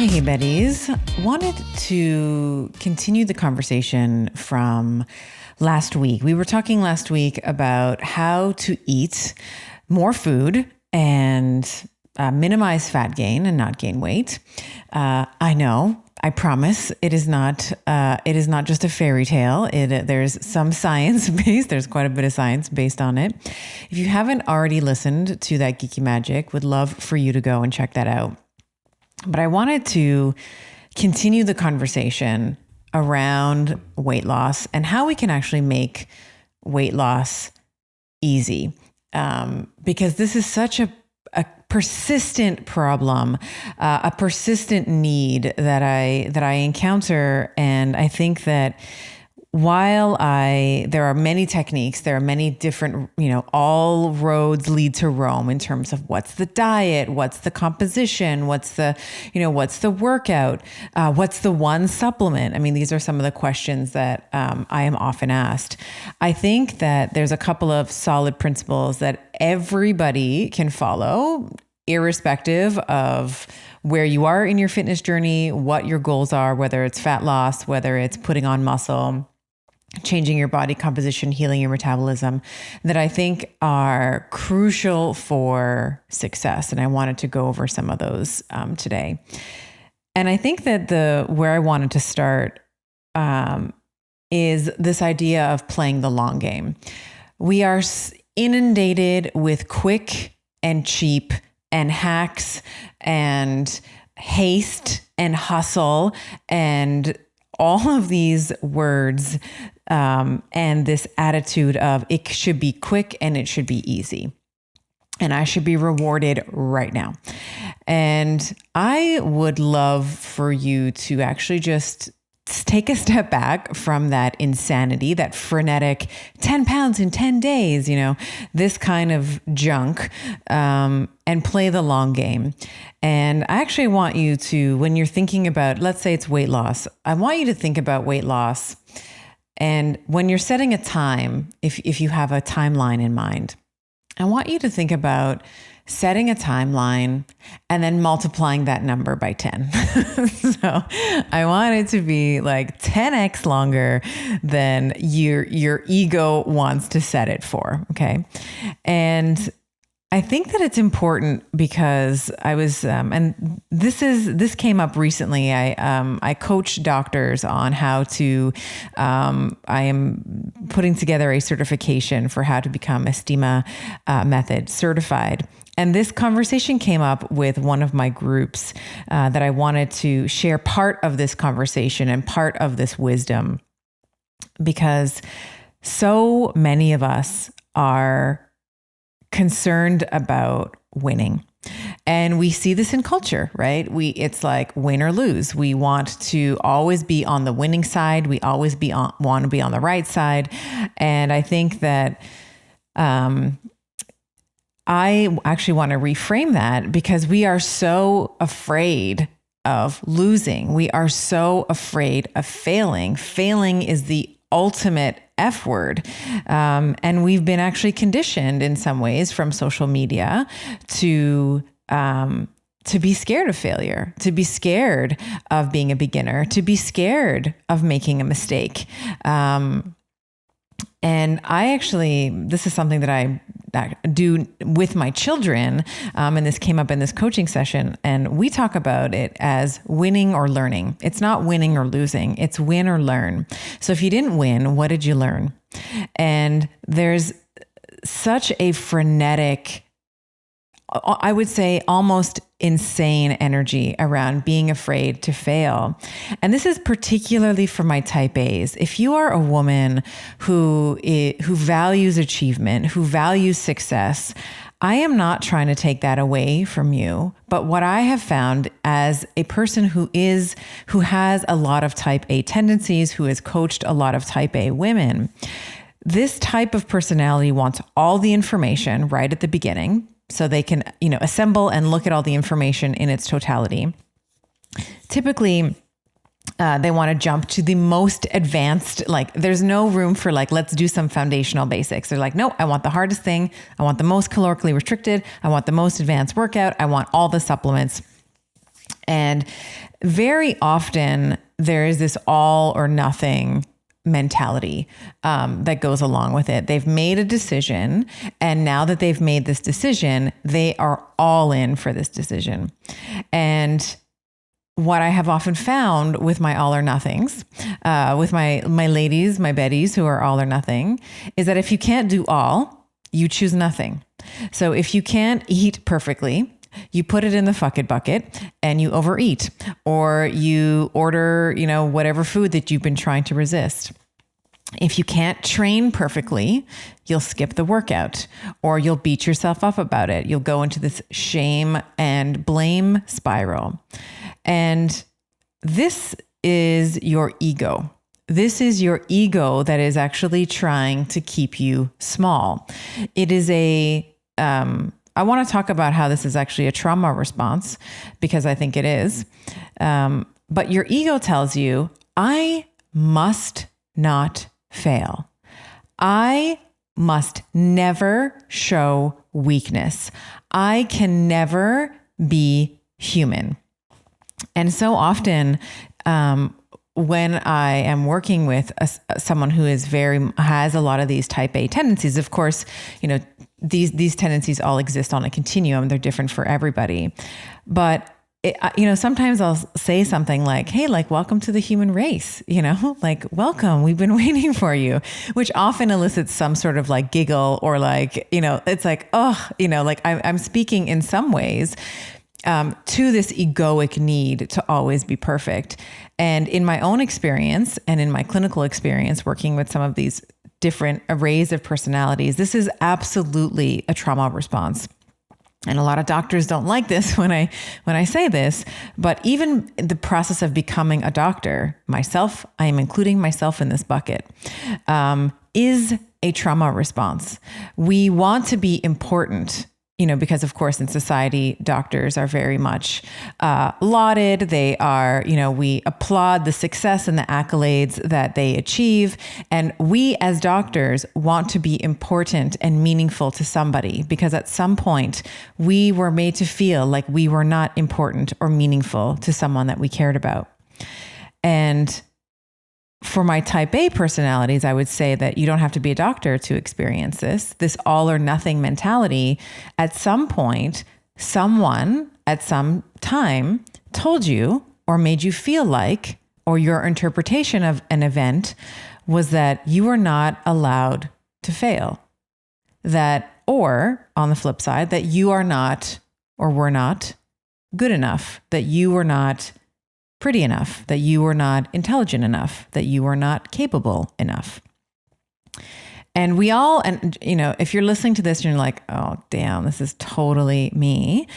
Hey buddies, wanted to continue the conversation from last week. We were talking last week about how to eat more food and minimize fat gain and not gain weight. I know, I promise it is not just a fairy tale. There's some science based. There's quite a bit of science based on it. If you haven't already listened to that Geeky Magic, would love for you to go and check that out. But I wanted to continue the conversation around weight loss and how we can actually make weight loss easy. Because this is such a persistent problem, a persistent need that I encounter. And I think that while there are many techniques, there are many different, all roads lead to Rome in terms of what's the diet, what's the composition, what's the workout, what's the one supplement. I mean, these are some of the questions that I am often asked. I think that there's a couple of solid principles that everybody can follow, irrespective of where you are in your fitness journey, what your goals are, whether it's fat loss, whether it's putting on muscle, changing your body composition, healing your metabolism, that I think are crucial for success. And I wanted to go over some of those today. And I think that where I wanted to start is this idea of playing the long game. We are inundated with quick and cheap and hacks and haste and hustle and all of these words and this attitude of it should be quick and it should be easy. And I should be rewarded right now. And I would love for you to actually just take a step back from that insanity, that frenetic 10 pounds in 10 days, this kind of junk, and play the long game. And I actually want you to, when you're thinking about, let's say it's weight loss, I want you to think about weight loss. And when you're setting a time, if you have a timeline in mind, I want you to think about setting a timeline and then multiplying that number by 10. So I want it to be like 10x longer than your ego wants to set it for. Okay. And I think that it's important because I was, and this came up recently. I coach doctors on how to, I am putting together a certification for how to become Estima method certified. And this conversation came up with one of my groups that I wanted to share part of this conversation and part of this wisdom, because so many of us are concerned about winning. And we see this in culture, right? It's like win or lose. We want to always be on the winning side. We always want to be on the right side. And I think that I actually want to reframe that, because we are so afraid of losing. We are so afraid of failing. Failing is the ultimate F word. And we've been actually conditioned in some ways from social media to be scared of failure, to be scared of being a beginner, to be scared of making a mistake. And this is something that I do with my children. And this came up in this coaching session, and we talk about it as winning or learning. It's not winning or losing. It's win or learn. So if you didn't win, what did you learn? And there's such a frenetic, I would say almost insane energy around being afraid to fail. And this is particularly for my type A's. If you are a woman who values achievement, who values success, I am not trying to take that away from you. But what I have found as a person who has a lot of type A tendencies, who has coached a lot of type A women, this type of personality wants all the information right at the beginning, so they can, assemble and look at all the information in its totality. Typically, they want to jump to the most advanced, there's no room for let's do some foundational basics. They're like, no, I want the hardest thing. I want the most calorically restricted. I want the most advanced workout. I want all the supplements. And very often there is this all or nothing mentality that goes along with it. They've made a decision, and now that they've made this decision, they are all in for this decision. And what I have often found with my all or nothings, with my ladies, my Betties who are all or nothing, is that if you can't do all, you choose nothing. So if you can't eat perfectly, you put it in the fuck it bucket and you overeat, or you order, whatever food that you've been trying to resist. If you can't train perfectly, you'll skip the workout, or you'll beat yourself up about it. You'll go into this shame and blame spiral. And this is your ego. This is your ego that is actually trying to keep you small. It is I want to talk about how this is actually a trauma response, because I think it is. But your ego tells you, I must not fail. I must never show weakness. I can never be human. And so often, when I am working with someone who has a lot of these type A tendencies, of course, these tendencies all exist on a continuum. They're different for everybody. But sometimes I'll say something like, hey, welcome to the human race, welcome, we've been waiting for you, which often elicits some sort of giggle, or it's like, oh, I'm speaking in some ways to this egoic need to always be perfect. And in my own experience and in my clinical experience working with some of these different arrays of personalities, this is absolutely a trauma response. And a lot of doctors don't like this when I say this, but even the process of becoming a doctor, myself, I am including myself in this bucket, is a trauma response. We want to be important, because of course in society, doctors are very much lauded. They are, we applaud the success and the accolades that they achieve. And we as doctors want to be important and meaningful to somebody, because at some point we were made to feel like we were not important or meaningful to someone that we cared about. And for my type A personalities, I would say that you don't have to be a doctor to experience this all or nothing mentality. At some point, someone at some time told you or made you feel like, or your interpretation of an event was that you were not allowed to fail. Or on the flip side, that you are not or were not good enough, that you were not pretty enough, that you were not intelligent enough, that you were not capable enough. And we all, if you're listening to this and you're like, oh, damn, this is totally me,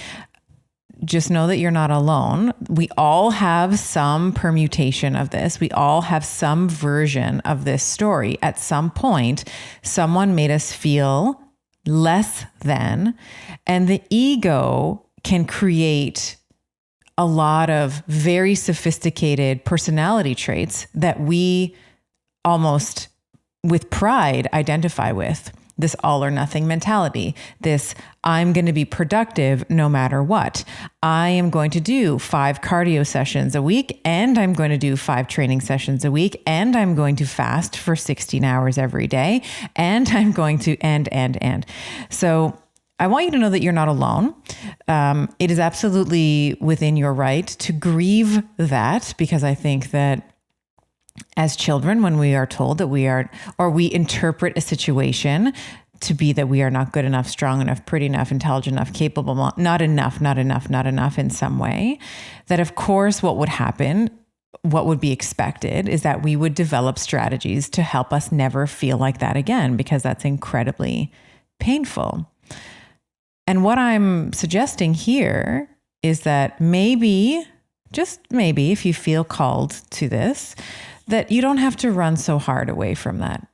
just know that you're not alone. We all have some permutation of this. We all have some version of this story. At some point, someone made us feel less than, and the ego can create a lot of very sophisticated personality traits that we almost with pride identify with. This all or nothing mentality, this I'm going to be productive no matter what. I am going to do 5 cardio sessions a week, and I'm going to do 5 training sessions a week, and I'm going to fast for 16 hours every day, and I'm going to and. So I want you to know that you're not alone. It is absolutely within your right to grieve that, because I think that as children, when we are told that we are, or we interpret a situation to be that we are not good enough, strong enough, pretty enough, intelligent enough, capable, not enough in some way, that of course what would happen, what would be expected is that we would develop strategies to help us never feel like that again, because that's incredibly painful. And what I'm suggesting here is that maybe, just maybe, if you feel called to this, that you don't have to run so hard away from that.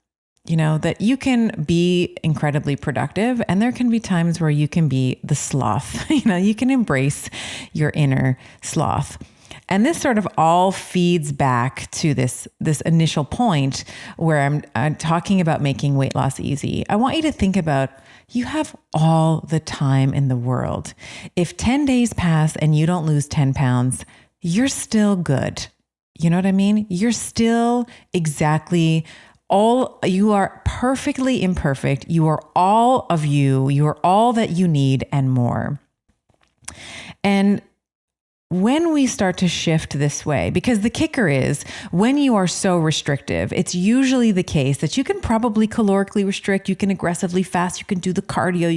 That you can be incredibly productive, and there can be times where you can be the sloth. You can embrace your inner sloth. And this sort of all feeds back to this initial point where I'm talking about making weight loss easy. I want you to think about, you have all the time in the world. If 10 days pass and you don't lose 10 pounds, you're still good. You know what I mean? You're still exactly you are perfectly imperfect. You are all of you. You are all that you need and more. And when we start to shift this way, because the kicker is when you are so restrictive, it's usually the case that you can probably calorically restrict, you can aggressively fast, you can do the cardio,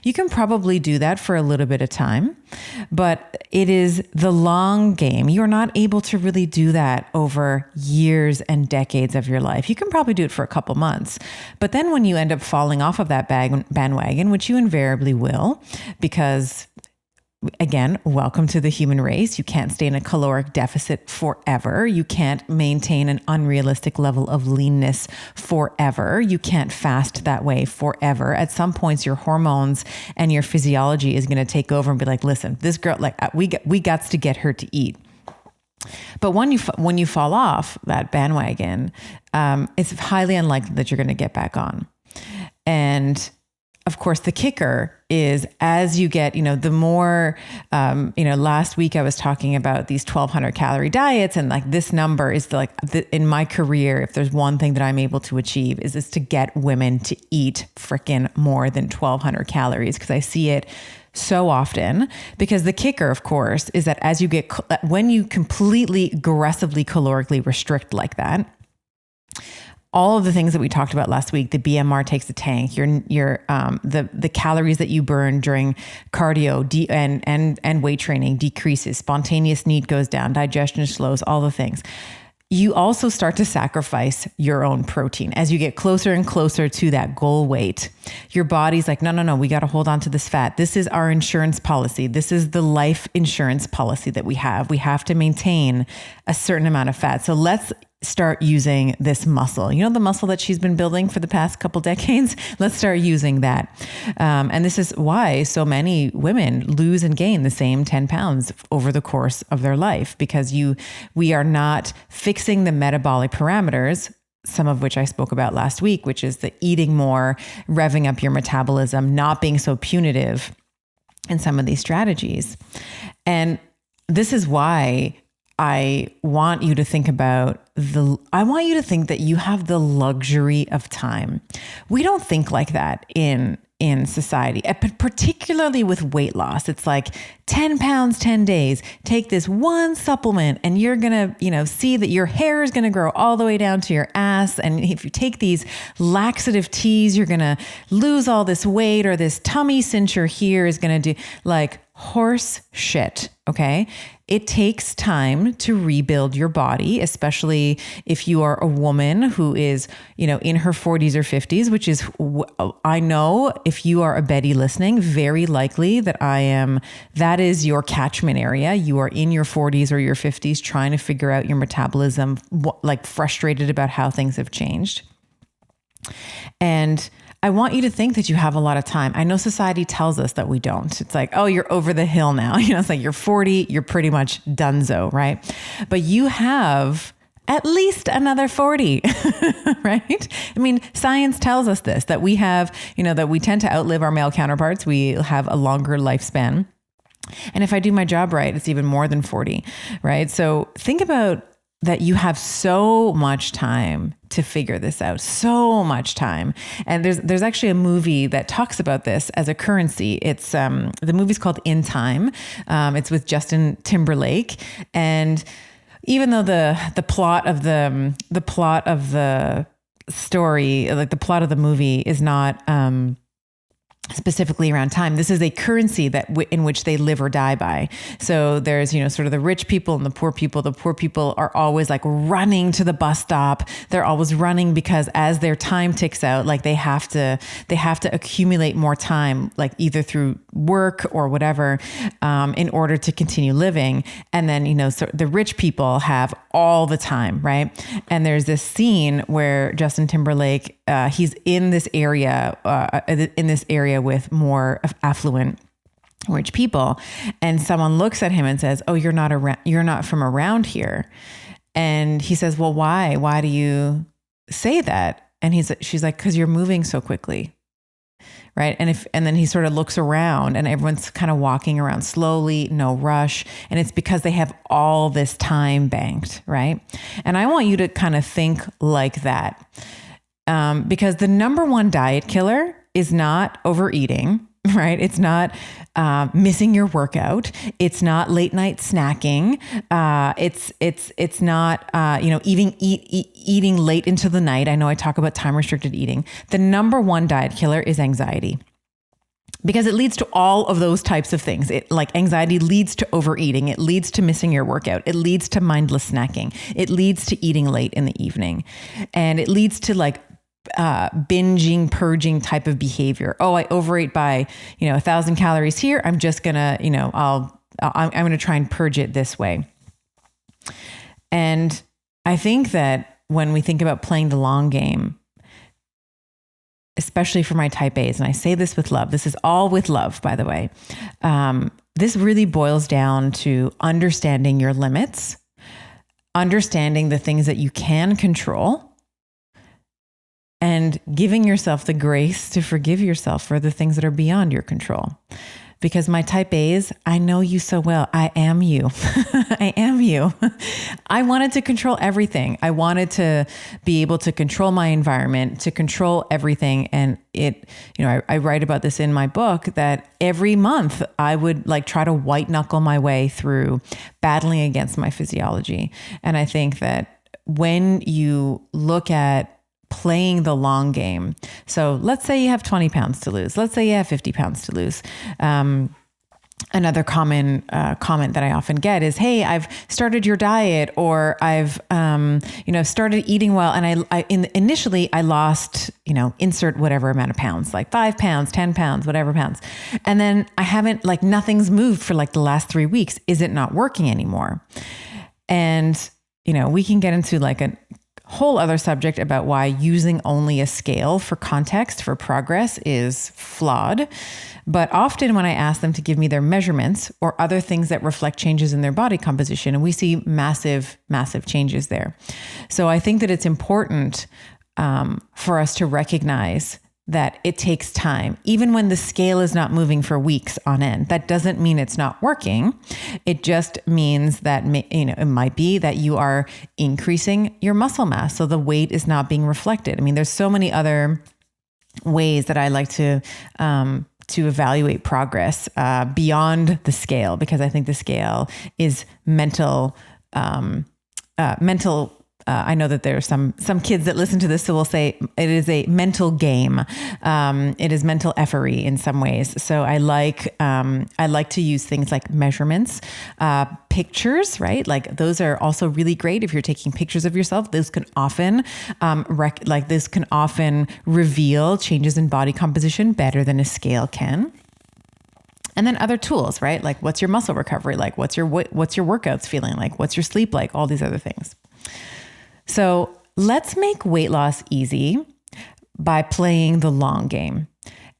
you can probably do that for a little bit of time, but it is the long game. You're not able to really do that over years and decades of your life. You can probably do it for a couple months, but then when you end up falling off of that bandwagon, which you invariably will, because again, welcome to the human race. You can't stay in a caloric deficit forever. You can't maintain an unrealistic level of leanness forever. You can't fast that way forever. At some points, your hormones and your physiology is going to take over and be like, listen, this girl, like we got to get her to eat. But when you fall off that bandwagon, it's highly unlikely that you're going to get back on. And of course, the kicker is as you get, the more, last week I was talking about these 1,200 calorie diets, and like this number is in my career, if there's one thing that I'm able to achieve is to get women to eat freaking more than 1,200 calories, because I see it so often. Because the kicker, of course, is that when you completely aggressively calorically restrict like that, all of the things that we talked about last week, the BMR takes a tank, the calories that you burn during cardio and weight training decreases, spontaneous NEAT goes down, digestion slows, all the things. You also start to sacrifice your own protein as you get closer and closer to that goal weight. Your body's like, no, we got to hold on to this fat. This is our insurance policy. This is the life insurance policy that we have. We have to maintain a certain amount of fat. So let's start using this muscle. The muscle that she's been building for the past couple decades? Let's start using that. And this is why so many women lose and gain the same 10 pounds over the course of their life, because we are not fixing the metabolic parameters, some of which I spoke about last week, which is the eating more, revving up your metabolism, not being so punitive in some of these strategies. And this is why I want you to think that you have the luxury of time. We don't think like that in society, but particularly with weight loss. It's like 10 pounds, 10 days, take this one supplement and you're going to, see that your hair is going to grow all the way down to your ass. And if you take these laxative teas, you're going to lose all this weight, or this tummy cincher here is going to do like horse shit. Okay. It takes time to rebuild your body, especially if you are a woman who is, in her 40s or 50s, which is, I know if you are a Betty listening, very likely that is your catchment area. You are in your 40s or your 50s trying to figure out your metabolism, like frustrated about how things have changed. And I want you to think that you have a lot of time. I know society tells us that we don't. It's like, oh, you're over the hill now. It's like you're 40, you're pretty much donezo, right? But you have at least another 40, right? I mean, science tells us this, that we have, that we tend to outlive our male counterparts. We have a longer lifespan. And if I do my job right, it's even more than 40, right? So think about that you have so much time to figure this out, so much time. And there's actually a movie that talks about this as a currency. It's the movie's called In Time. It's with Justin Timberlake. And even though the plot of the story, like the plot of the movie is not specifically around time, this is a currency that in which they live or die by. So there's, sort of the rich people and the poor people. The poor people are always like running to the bus stop. They're always running because as their time ticks out, like they have to accumulate more time, like either through work or whatever, in order to continue living. And then, so the rich people have all the time, right? And there's this scene where Justin Timberlake, he's in this area with more affluent rich people, and someone looks at him and says, "Oh, you're not from around here." And he says, "Well, why? Why do you say that?" And she's like, "'Cause you're moving so quickly." right? And then he sort of looks around and everyone's kind of walking around slowly, no rush. And it's because they have all this time banked, right? And I want you to kind of think like that. Because the number one diet killer is not overeating, right? It's not missing your workout. It's not late night snacking. It's not eating late into the night. I know I talk about time restricted eating. The number one diet killer is anxiety, because it leads to all of those types of things. Anxiety leads to overeating. It leads to missing your workout. It leads to mindless snacking. It leads to eating late in the evening, and it leads to binging, purging type of behavior. Oh, I overate by, 1,000 calories here. I'm just gonna, I'm gonna try and purge it this way. And I think that when we think about playing the long game, especially for my type A's, and I say this with love, this is all with love, by the way. This really boils down to understanding your limits, understanding the things that you can control, and giving yourself the grace to forgive yourself for the things that are beyond your control. Because my type A's, I know you so well. I am you. I am you. I wanted to control everything. I wanted to be able to control my environment, to control everything. And I write about this in my book, that every month I would try to white knuckle my way through battling against my physiology. And I think that when you look at playing the long game. So let's say you have 20 pounds to lose. Let's say you have 50 pounds to lose. Another common comment that I often get is, "Hey, I've started your diet," or "I've started eating well, and initially I lost insert whatever amount of pounds, like 5 pounds, 10 pounds, whatever pounds, and then I haven't nothing's moved for the last 3 weeks. Is it not working anymore?" And we can get into a whole other subject about why using only a scale for context for progress is flawed. But often when I ask them to give me their measurements or other things that reflect changes in their body composition, and we see massive, massive changes there. So I think that it's important for us to recognize that it takes time. Even when the scale is not moving for weeks on end, that doesn't mean it's not working. It just means that, it might be that you are increasing your muscle mass, so the weight is not being reflected. I mean, there's so many other ways that I like to evaluate progress beyond the scale, because I think the scale is mental. I know that there are some kids that listen to this who will say it is a mental game. It is mental effery in some ways. So I like to use things like measurements, pictures, right? Those are also really great. If you're taking pictures of yourself, those can often reveal changes in body composition better than a scale can. And then other tools, right? What's your muscle recovery like? What's your workouts feeling like? What's your sleep like? All these other things. So let's make weight loss easy by playing the long game.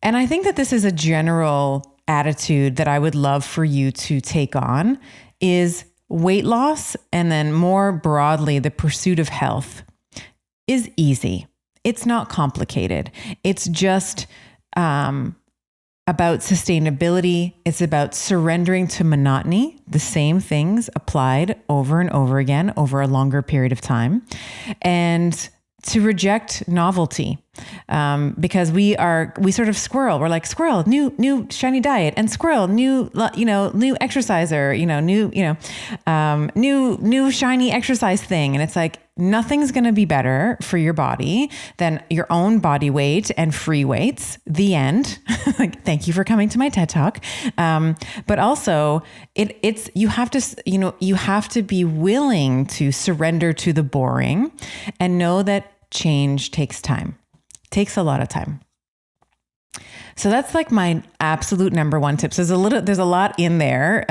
And I think that this is a general attitude that I would love for you to take on, is weight loss, and then more broadly, the pursuit of health is easy. It's not complicated. It's just about sustainability. It's about surrendering to monotony, the same things applied over and over again over a longer period of time, and to reject novelty. Because we sort of squirrel. We're like, squirrel, new shiny diet, and squirrel, new exerciser, new shiny exercise thing. And it's like, nothing's going to be better for your body than your own body weight and free weights. The end. Thank you for coming to my TED Talk. But also you have to be willing to surrender to the boring and know that change takes time. Takes a lot of time. So that's like my absolute number one tip. So there's a lot in there,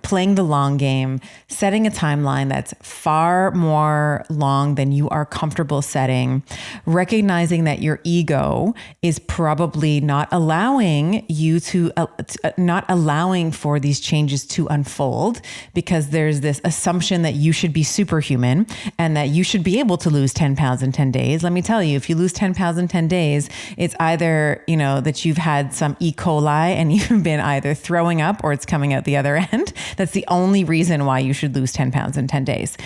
playing the long game, setting a timeline that's far more long than you are comfortable setting, recognizing that your ego is probably not allowing you not allowing for these changes to unfold, because there's this assumption that you should be superhuman and that you should be able to lose 10 pounds in 10 days. Let me tell you, if you lose 10 pounds in 10 days, it's either, that you've had some E. coli and you've been either throwing up or it's coming out the other end. That's the only reason why you should lose 10 pounds in 10 days.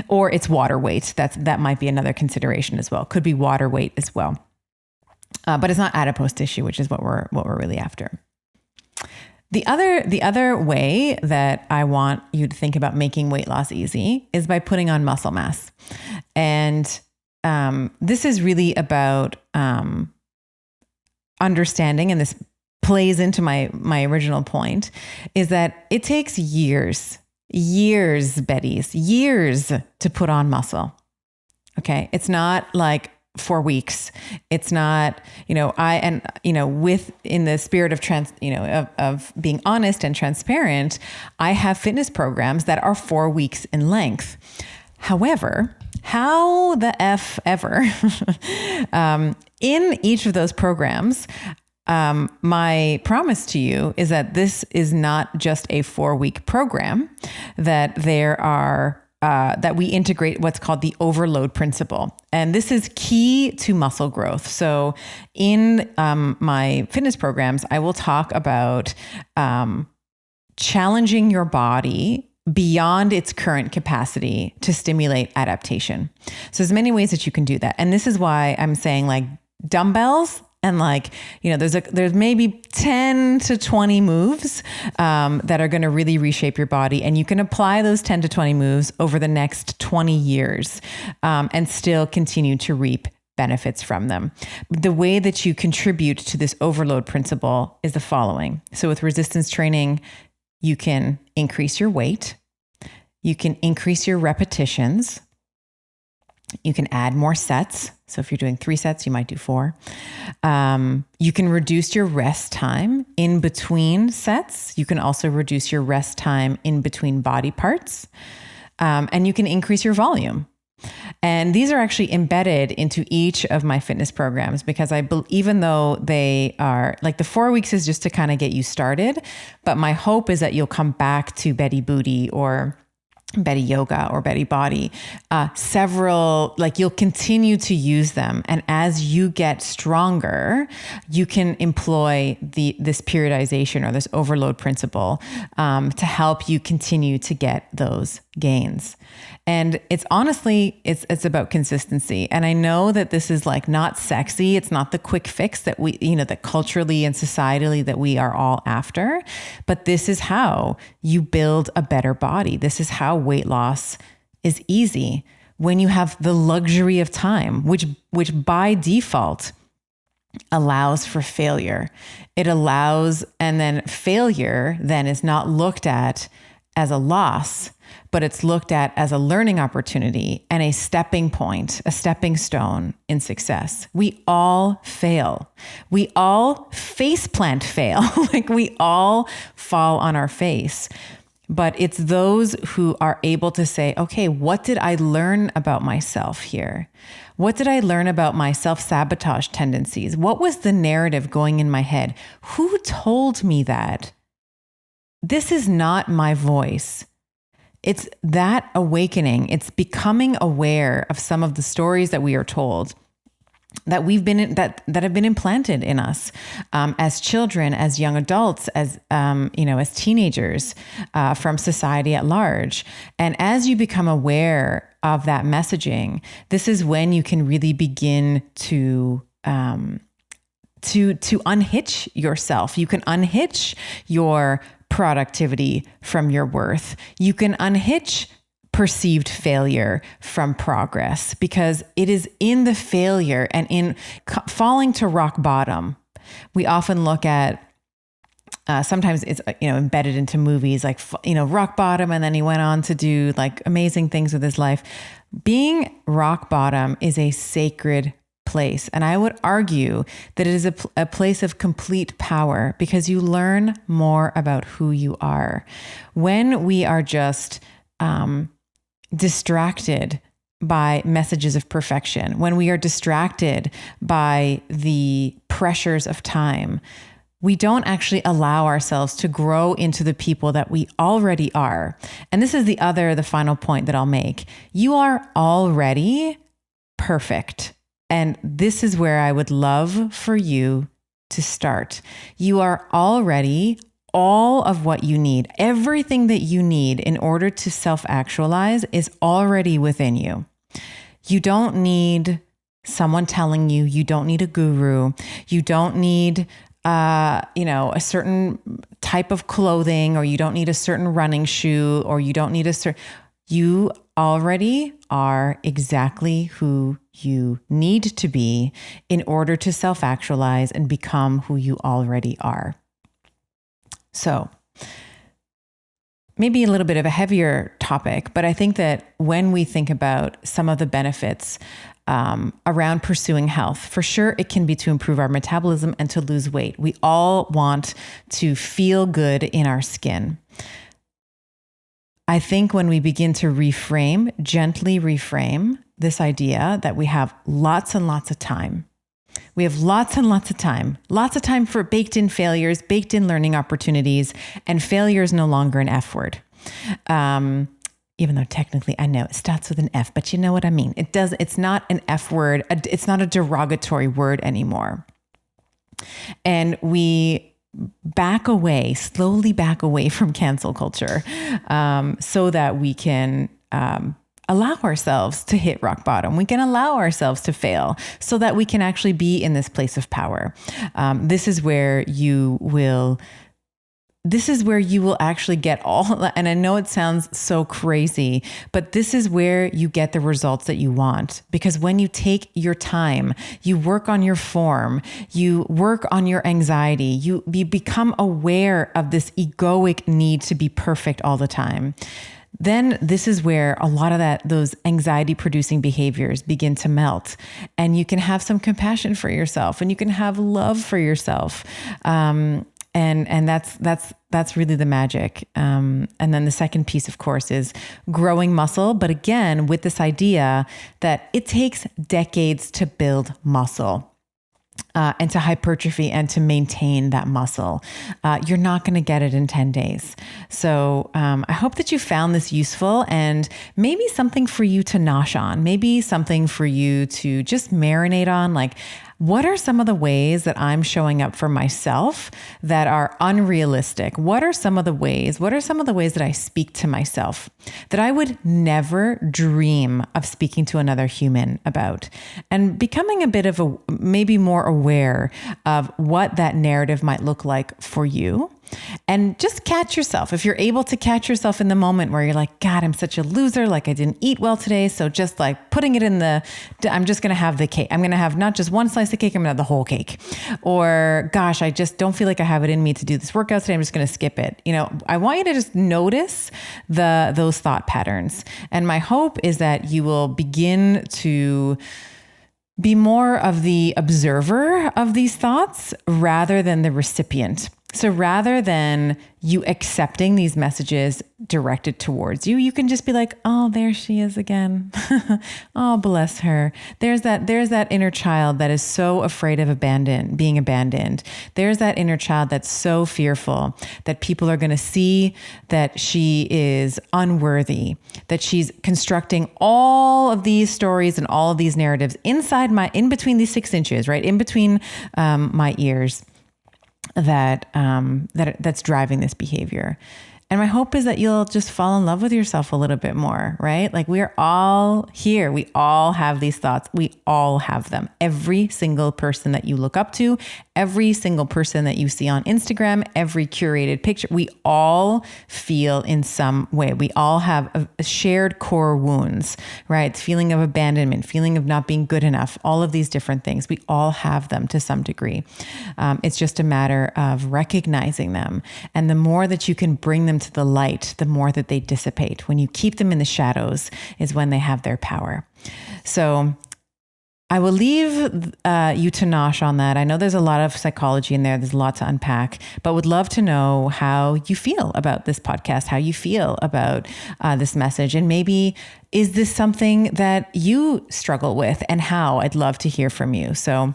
Or it's water weight. That might be another consideration as well. Could be water weight as well. But it's not adipose tissue, which is what we're really after. The other way that I want you to think about making weight loss easy is by putting on muscle mass. And this is really about understanding, and this plays into my original point, is that it takes years, Betties, years to put on muscle. Okay. It's not like 4 weeks. It's not, in the spirit of of being honest and transparent, I have fitness programs that are 4 weeks in length. However, how the F ever, in each of those programs, my promise to you is that this is not just a 4-week program, that there are that we integrate what's called the overload principle. And this is key to muscle growth. So in my fitness programs, I will talk about challenging your body beyond its current capacity to stimulate adaptation. So there's many ways that you can do that. And this is why I'm saying like dumbbells, and there's maybe 10 to 20 moves that are going to really reshape your body. And you can apply those 10 to 20 moves over the next 20 years and still continue to reap benefits from them. The way that you contribute to this overload principle is the following. So with resistance training, you can increase your weight. You can increase your repetitions. You can add more sets. So if you're doing 3 sets, you might do 4. You can reduce your rest time in between sets. You can also reduce your rest time in between body parts. And you can increase your volume. And these are actually embedded into each of my fitness programs, because even though they are like the 4 weeks is just to kind of get you started, but my hope is that you'll come back to Betty Booty or Betty Yoga or Betty Body, you'll continue to use them. And as you get stronger, you can employ this periodization or this overload principle to help you continue to get those gains. And it's honestly, it's about consistency. And I know that this is like not sexy. It's not the quick fix that that culturally and societally that we are all after, but this is how you build a better body. This is how weight loss is easy when you have the luxury of time, which by default allows for failure. It allows, and then failure then is not looked at as a loss, but it's looked at as a learning opportunity and a stepping point, a stepping stone in success. We all fail. We all faceplant fail. Like we all fall on our face. But it's those who are able to say, okay, what did I learn about myself here? What did I learn about my self-sabotage tendencies? What was the narrative going in my head? Who told me that? This is not my voice. It's that awakening. It's becoming aware of some of the stories that we are told, that that have been implanted in us as children, as young adults, as as teenagers, from society at large. And as you become aware of that messaging, this is when you can really begin to unhitch yourself. You can unhitch your productivity from your worth. You can unhitch perceived failure from progress, because it is in the failure and in falling to rock bottom. We often look at, sometimes it's, embedded into movies like, rock bottom. And then he went on to do like amazing things with his life. Being rock bottom is a sacred place. And I would argue that it is a place of complete power because you learn more about who you are. When we are just distracted by messages of perfection, when we are distracted by the pressures of time, we don't actually allow ourselves to grow into the people that we already are. And this is the final point that I'll make. You are already perfect. And this is where I would love for you to start. You are already all of what you need. Everything that you need in order to self-actualize is already within you. You don't need someone telling you. You don't need a guru. You don't need a certain type of clothing, or you don't need a certain running shoe, or you don't need you already are exactly who you need to be in order to self-actualize and become who you already are. So maybe a little bit of a heavier topic, but I think that when we think about some of the benefits around pursuing health, for sure, it can be to improve our metabolism and to lose weight. We all want to feel good in our skin. I think when we begin to gently reframe this idea that we have lots and lots of time. We have lots and lots of time for baked in failures, baked in learning opportunities, and failure is no longer an F word. Even though technically I know it starts with an F, but you know what I mean. It's not an F word. It's not a derogatory word anymore. And we slowly back away from cancel culture, so that we can allow ourselves to hit rock bottom. We can allow ourselves to fail so that we can actually be in this place of power. This is where you will actually get all, and I know it sounds so crazy, but this is where you get the results that you want. Because when you take your time, you work on your form, you work on your anxiety, you become aware of this egoic need to be perfect all the time. Then this is where a lot of those anxiety producing behaviors begin to melt, and you can have some compassion for yourself, and you can have love for yourself. And that's really the magic. And then the second piece, of course, is growing muscle. But again, with this idea that it takes decades to build muscle. And to hypertrophy and to maintain that muscle. You're not going to get it in 10 days. So I hope that you found this useful, and maybe something for you to nosh on, maybe something for you to just marinate on. Like, what are some of the ways that I'm showing up for myself that are unrealistic? What are some of the ways that I speak to myself that I would never dream of speaking to another human about? And becoming a bit of maybe more aware of what that narrative might look like for you. And just catch yourself. If you're able to catch yourself in the moment where you're like, God, I'm such a loser. Like, I didn't eat well today. So just like putting it I'm just going to have the cake. I'm going to have not just one slice of cake. I'm going to have the whole cake. Or gosh, I just don't feel like I have it in me to do this workout today. I'm just going to skip it. I want you to just notice those thought patterns. And my hope is that you will begin to be more of the observer of these thoughts rather than the recipient. So rather than you accepting these messages directed towards you, you can just be like, oh, there she is again. Oh, bless her. There's that inner child that is so afraid of being abandoned. There's that inner child that's so fearful that people are going to see that she is unworthy, that she's constructing all of these stories and all of these narratives in between these 6 inches, right? In between my ears. That's driving this behavior. And my hope is that you'll just fall in love with yourself a little bit more, right? Like, we're all here. We all have these thoughts. We all have them. Every single person that you look up to, every single person that you see on Instagram, every curated picture, we all feel in some way. We all have a shared core wounds, right? Feeling of abandonment, feeling of not being good enough, all of these different things. We all have them to some degree. It's just a matter of recognizing them. And the more that you can bring them to the light, the more that they dissipate. When you keep them in the shadows is when they have their power. So I will leave you to nosh on that. I know there's a lot of psychology in there. There's a lot to unpack, but would love to know how you feel about this podcast, how you feel about this message. And maybe, is this something that you struggle with, and how? I'd love to hear from you. So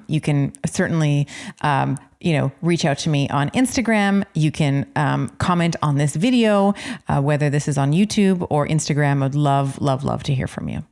you can certainly, reach out to me on Instagram. You can comment on this video, whether this is on YouTube or Instagram. I'd love, love, love to hear from you.